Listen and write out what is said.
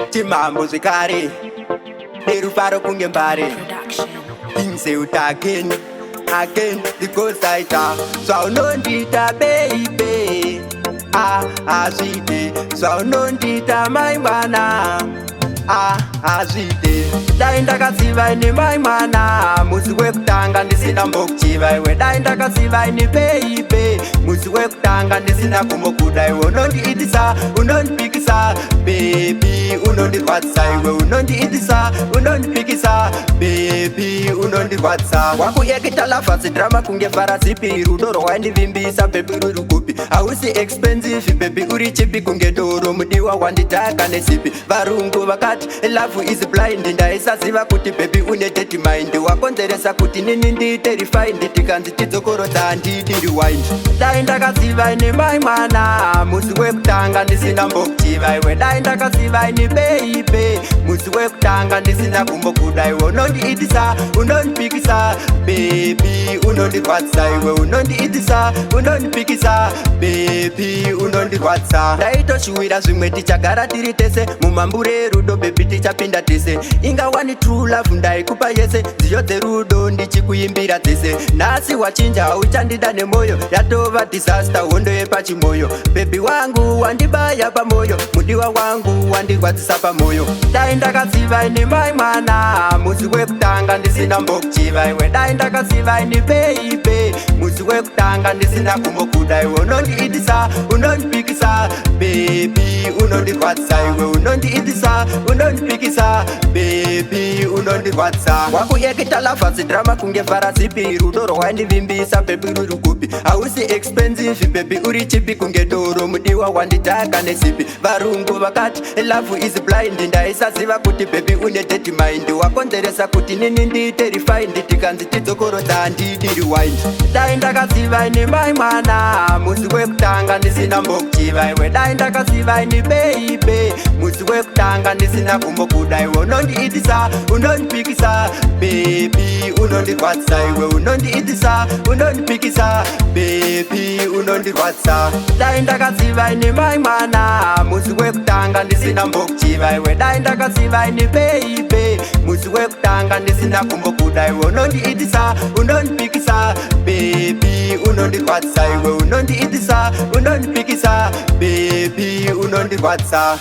Chimambo zvikare nerufaro kunge mbare things out again the ghost lighter zvaunondita baby azvide zvaunondita mai mwana azvide dai ndakaziva ine mai mwana musi wekutanga ndisina mbokuchiva iwe dai ndakaziva ine baby musi wekutanga ndisina kumbokuda iwe unondiitisa unondipikisa baby unondirwadzisa iwe unondiitisa unondipikisa baby unondirwadzisa wakuyekita lavhasi drama kunge farasipi rudo rwaindivimbisa baby ruri kupi hausi expensive baby uri chipi kunge doro mudiwa wanditaka nesipi varungu vakati love is blind ndaisaziva kuti baby une dirty mind wakonzeresa kuti nini ndiite refined tikanzi tidzokorodza handidi rewind dai ndakaziva ine mai mwana musi wekutanga ndisina mbokuchiva iwe dai ndakaziva ine baby musi wekutanga ndisina kumbokuda iwe unondiitisa unondipikisa baby unondirwadzisa iwe unondiitisa unondipikisa baby unondirwadzisa ndaitoshuwira zvimwe tichagara tiri tese mumambure rudo baby tichapinda tese ingawani true love ndaikupa yese nziyo dzerudo ndichikuimbira dzese nhasi wachinja hauchandida nemwoyo yatova disaster hondo yepachimoyo bebi wangu wandibaya pamoyo mudiwa wangu wandirwadzisa pamoyo dai ndakaziva ine mai mwana musi wekutanga ndisina mbokuchiva iwe dai ndakaziva ine baby musi wekutanga ndisina kumbokuda iwe unondiitisa unondipikisa baby unondirwadzisa iwe unondiitisa unondipikisa baby unondirwadzisa wakuyekita lavhasi drama kunge farasipi rudo rwaindivimbisa baby ruri kupi hausi expensive baby uri chipi kunge doro mudiwa wanditaka nesipi varungu vakati love is blind ndaisaziva kuti baby une dirty mind wakonzeresa kuti nini ndiite refined tikanzi tidzokorodza handidi rewind dai ndakaziva ine mai mwana musi wekutanga ndisina mbokuchiva iwe dai ndakaziva ine baby musi wekutanga ndisina kumbokuda iwe unondiitisa unondipikisa baby unondirwadzisa iwe unondiitisa unondipikisa baby unondirwadzisa dai ndakaziva ine mai mwana musi wekutanga ndisina mbokuchiva iwe dai ndakaziva ine baby musi wekutanga ndisina kumbokuda iwe unondiitisa unondipikisa baby unondirwadzisa iwe unondiitisa unondipikisa baby unondirwadzisa